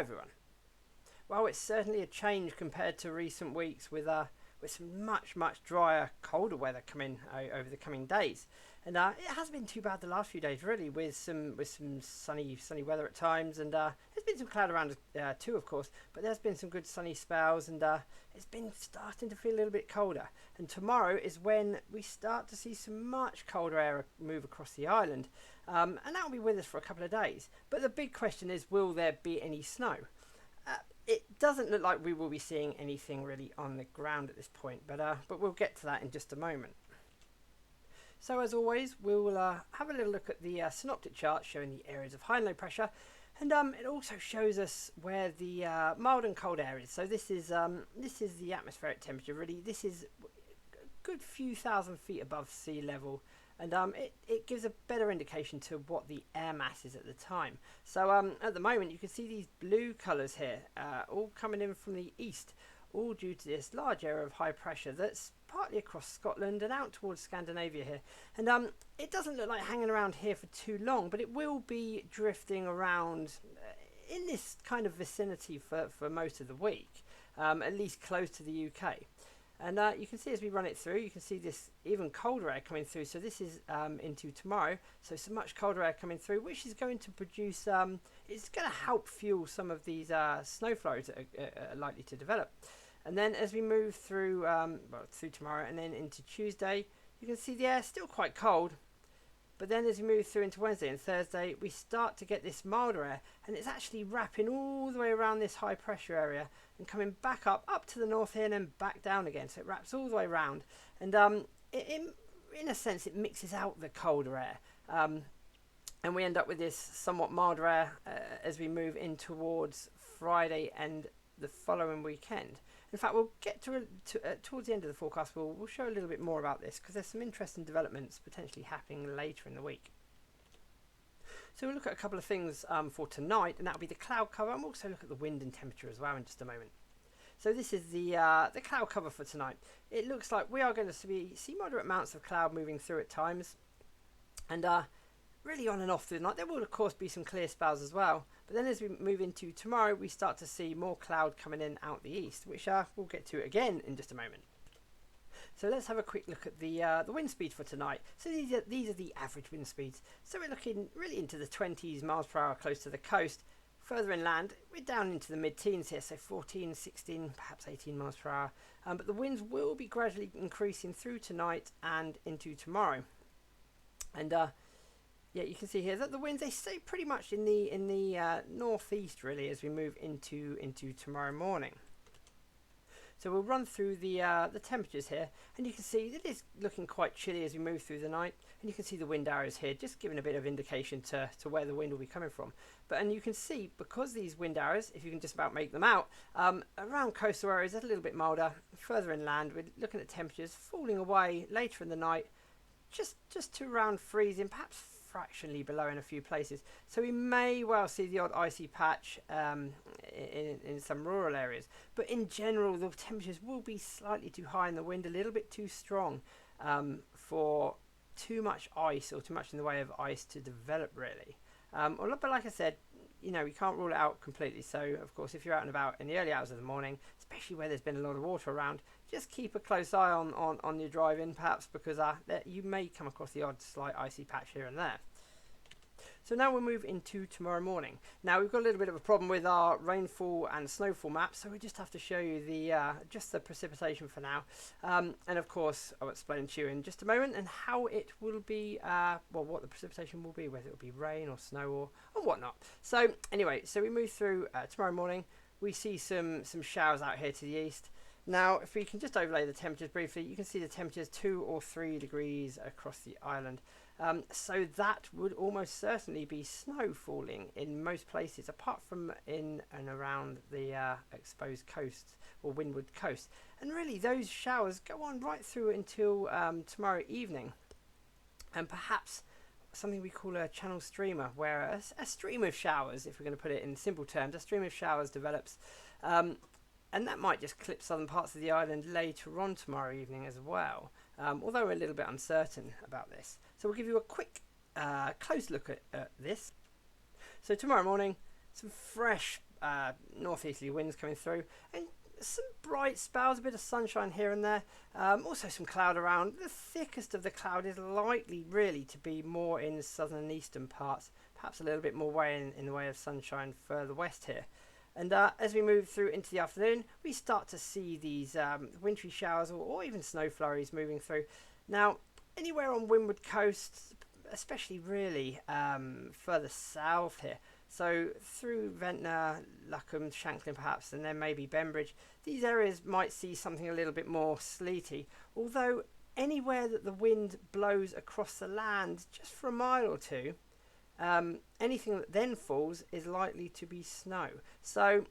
everyone. Well, it's certainly a change compared to recent weeks with some much drier, colder weather coming over the coming days. And it hasn't been too bad the last few days, really, with some sunny weather at times, and there's been some cloud around too, of course. But there's been some good sunny spells, and it's been starting to feel a little bit colder. And tomorrow is when we start to see some much colder air move across the island, and that will be with us for a couple of days. But the big question is, will there be any snow? It doesn't look like we will be seeing anything really on the ground at this point, but we'll get to that in just a moment. So as always, we'll have a little look at the synoptic chart showing the areas of high and low pressure, and it also shows us where the mild and cold air is. So this is the atmospheric temperature. Really, this is a good few thousand feet above sea level, and it gives a better indication to what the air mass is at the time. So at the moment, you can see these blue colours here, all coming in from the east, all due to this large area of high pressure that's partly across Scotland and out towards Scandinavia here. And it doesn't look like hanging around here for too long, but it will be drifting around in this kind of vicinity for most of the week, at least close to the UK. And you can see as we run it through, you can see this even colder air coming through. So this is into tomorrow. So some much colder air coming through, which is going to produce, it's going to help fuel some of these snow flows that are likely to develop. And then as we move through, through tomorrow and then into Tuesday, you can see the air still quite cold. But then as we move through into Wednesday and Thursday, we start to get this milder air, and it's actually wrapping all the way around this high pressure area and coming back up to the north here and then back down again. So it wraps all the way around, and in a sense it mixes out the colder air, and we end up with this somewhat milder air as we move in towards Friday and the following weekend. In fact, we'll get towards the end of the forecast, we'll show a little bit more about this, because there's some interesting developments potentially happening later in the week. So we'll look at a couple of things for tonight, and that'll be the cloud cover, and we'll also look at the wind and temperature as well in just a moment. So this is the cloud cover for tonight. It looks like we are going to see moderate amounts of cloud moving through at times, and really on and off through the night. There will of course be some clear spells as well, but then as we move into tomorrow, we start to see more cloud coming in out the east, which we'll get to again in just a moment. So let's have a quick look at the wind speed for tonight. So these are the average wind speeds. So we're looking really into the 20s miles per hour close to the coast. Further inland, we're down into the mid-teens here, so 14, 16, perhaps 18 miles per hour. But the winds will be gradually increasing through tonight and into tomorrow. And yeah, you can see here that the winds, they stay pretty much in the northeast really as we move into tomorrow morning. So we'll run through the temperatures here, and you can see it is looking quite chilly as we move through the night, and you can see the wind arrows here just giving a bit of indication to where the wind will be coming from. And you can see, because these wind arrows, if you can just about make them out, around coastal areas it's a little bit milder. Further inland, we're looking at temperatures falling away later in the night, just to around freezing, perhaps fractionally below in a few places. So we may well see the odd icy patch in some rural areas, but in general the temperatures will be slightly too high and the wind a little bit too strong for too much ice, or too much in the way of ice to develop really. But like I said, you know, we can't rule it out completely. So of course, if you're out and about in the early hours of the morning, especially where there's been a lot of water around, just keep a close eye on your drive-in perhaps, because you may come across the odd slight icy patch here and there. So now we'll move into tomorrow morning. Now we've got a little bit of a problem with our rainfall and snowfall maps, so we just have to show you just the precipitation for now. And of course, I'll explain to you in just a moment and how it will be, what the precipitation will be, whether it will be rain or snow or whatnot. So anyway, so we move through tomorrow morning. We see some showers out here to the east. Now, if we can just overlay the temperatures briefly, you can see the temperatures 2 or 3 degrees across the island. So that would almost certainly be snow falling in most places, apart from in and around the exposed coast or windward coast. And really, those showers go on right through until tomorrow evening. And perhaps something we call a channel streamer, where a stream of showers, if we're going to put it in simple terms, a stream of showers develops. And that might just clip southern parts of the island later on tomorrow evening as well, although we're a little bit uncertain about this. So we'll give you a quick close look at this. So tomorrow morning, some fresh northeasterly winds coming through, and some bright spells, a bit of sunshine here and there. Also some cloud around. The thickest of the cloud is likely really to be more in the southern and eastern parts, perhaps a little bit more way in the way of sunshine further west here. And as we move through into the afternoon, we start to see these wintry showers or even snow flurries moving through. Now, anywhere on windward coasts, especially really further south here, so through Ventnor, Luckham, Shanklin perhaps, and then maybe Bembridge, these areas might see something a little bit more sleety, although anywhere that the wind blows across the land just for a mile or two, anything that then falls is likely to be snow. So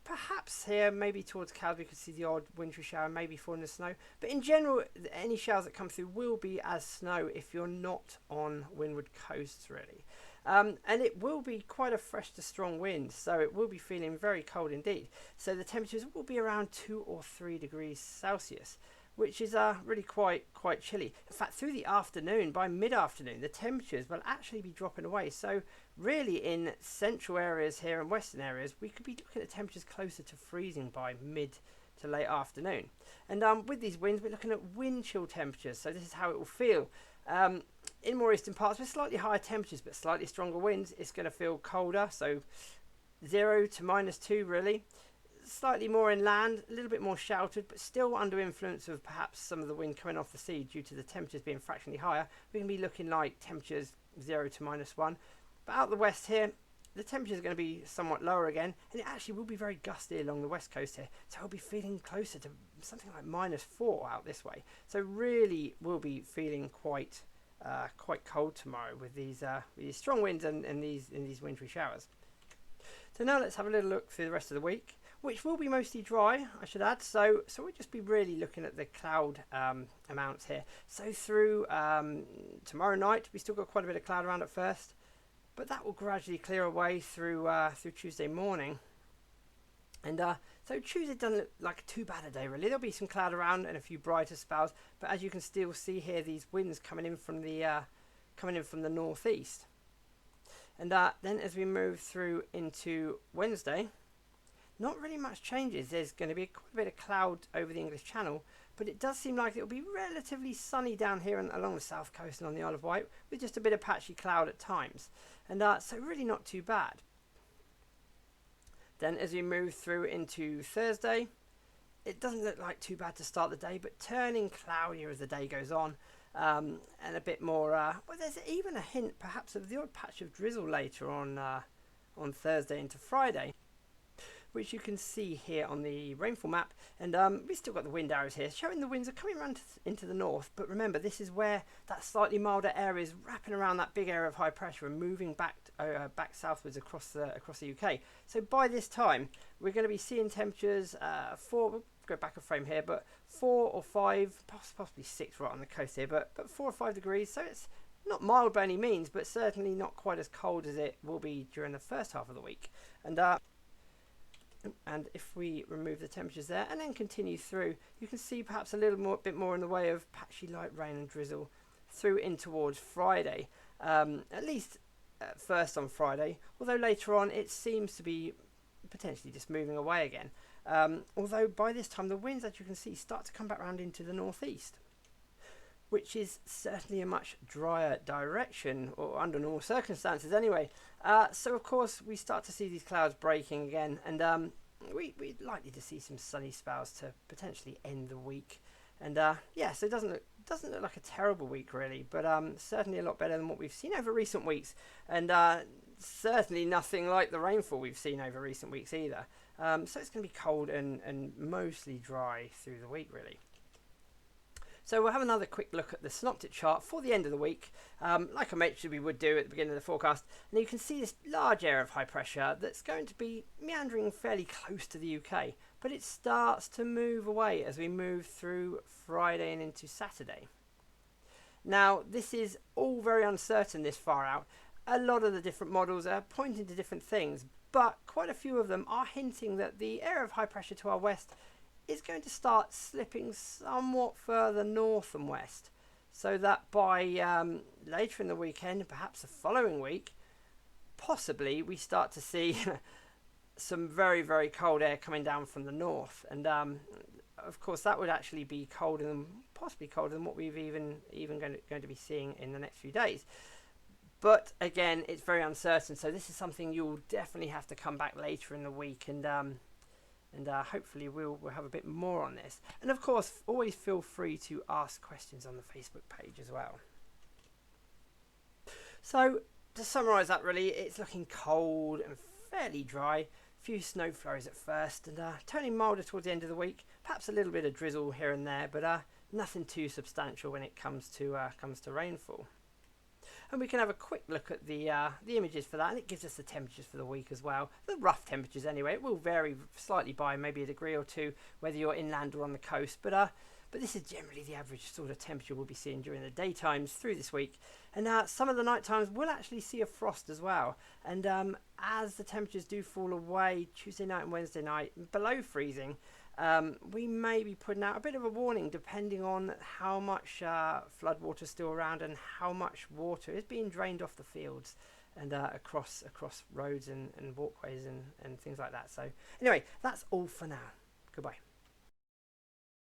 perhaps here, maybe towards Cowes, we could see the odd wintry shower, maybe falling the snow. But in general, any showers that come through will be as snow if you're not on windward coasts, really. And it will be quite a fresh to strong wind, so it will be feeling very cold indeed. So the temperatures will be around 2 or 3 degrees Celsius, which is really quite chilly. In fact, through the afternoon, by mid-afternoon, the temperatures will actually be dropping away. So really in central areas here and western areas, we could be looking at temperatures closer to freezing by mid to late afternoon. And with these winds, we're looking at wind chill temperatures. So this is how it will feel. In more eastern parts with slightly higher temperatures but slightly stronger winds, it's going to feel colder, so 0 to -2 really. Slightly more inland, a little bit more sheltered, but still under influence of perhaps some of the wind coming off the sea due to the temperatures being fractionally higher. We can be looking like temperatures 0 to -1. But out the west here, the temperatures are going to be somewhat lower again, and it actually will be very gusty along the west coast here. So we'll be feeling closer to something like -4 out this way. So really we'll be feeling quite cold tomorrow with these strong winds and these wintry showers. So now let's have a little look through the rest of the week, which will be mostly dry, I should add. So we'll just be really looking at the cloud amounts here. So through tomorrow night, we still got quite a bit of cloud around at first, but that will gradually clear away through Tuesday morning. And so Tuesday doesn't look like too bad a day really. There'll be some cloud around and a few brighter spells, but as you can still see here, these winds coming in from the northeast. And then as we move through into Wednesday, not really much changes. There's going to be quite a bit of cloud over the English Channel, but it does seem like it'll be relatively sunny down here and along the south coast and on the Isle of Wight, with just a bit of patchy cloud at times. And so really not too bad. Then as we move through into Thursday, it doesn't look like too bad to start the day, but turning cloudier as the day goes on, and a bit more, well, there's even a hint perhaps of the odd patch of drizzle later on Thursday into Friday, which you can see here on the rainfall map. And we've still got the wind arrows here showing the winds are coming around into the north, but remember, this is where that slightly milder area is wrapping around that big area of high pressure and moving back southwards across the UK. So by this time we're going to be seeing temperatures we'll go back a frame here, but 4 or 5, possibly 6 right on the coast here, but 4 or 5 degrees. So it's not mild by any means, but certainly not quite as cold as it will be during the first half of the week. And if we remove the temperatures there and then continue through, you can see perhaps a bit more in the way of patchy light rain and drizzle through in towards Friday, at least at first on Friday, although later on it seems to be potentially just moving away again. Although by this time the winds, as you can see, start to come back round into the northeast, which is certainly a much drier direction, or under normal circumstances anyway. So of course we start to see these clouds breaking again, and we're likely to see some sunny spells to potentially end the week. And yeah, so it doesn't look like a terrible week really, but certainly a lot better than what we've seen over recent weeks, and certainly nothing like the rainfall we've seen over recent weeks either. So it's going to be cold and mostly dry through the week really. So we'll have another quick look at the synoptic chart for the end of the week, like I mentioned we would do at the beginning of the forecast. And you can see this large area of high pressure that's going to be meandering fairly close to the UK, but it starts to move away as we move through Friday and into Saturday. Now, this is all very uncertain this far out. A lot of the different models are pointing to different things, but quite a few of them are hinting that the area of high pressure to our west is going to start slipping somewhat further north and west, so that by later in the weekend, perhaps the following week, possibly we start to see some very, very cold air coming down from the north, and of course that would actually be colder than, possibly colder than what we've even going to be seeing in the next few days. But again, it's very uncertain, so this is something you'll definitely have to come back later in the week, and hopefully we'll have a bit more on this. And of course, always feel free to ask questions on the Facebook page as well. So to summarise that, really, it's looking cold and fairly dry. Few snow flurries at first, and turning milder towards the end of the week. Perhaps a little bit of drizzle here and there, but nothing too substantial when it comes to rainfall. And we can have a quick look at the images for that, and it gives us the temperatures for the week as well. The rough temperatures anyway. It will vary slightly by maybe a degree or two whether you're inland or on the coast, but this is generally the average sort of temperature we'll be seeing during the daytimes through this week. And some of the night times we'll actually see a frost as well. And as the temperatures do fall away Tuesday night and Wednesday night below freezing, we may be putting out a bit of a warning depending on how much flood water is still around and how much water is being drained off the fields and across roads and walkways and things like that. So anyway, that's all for now. Goodbye.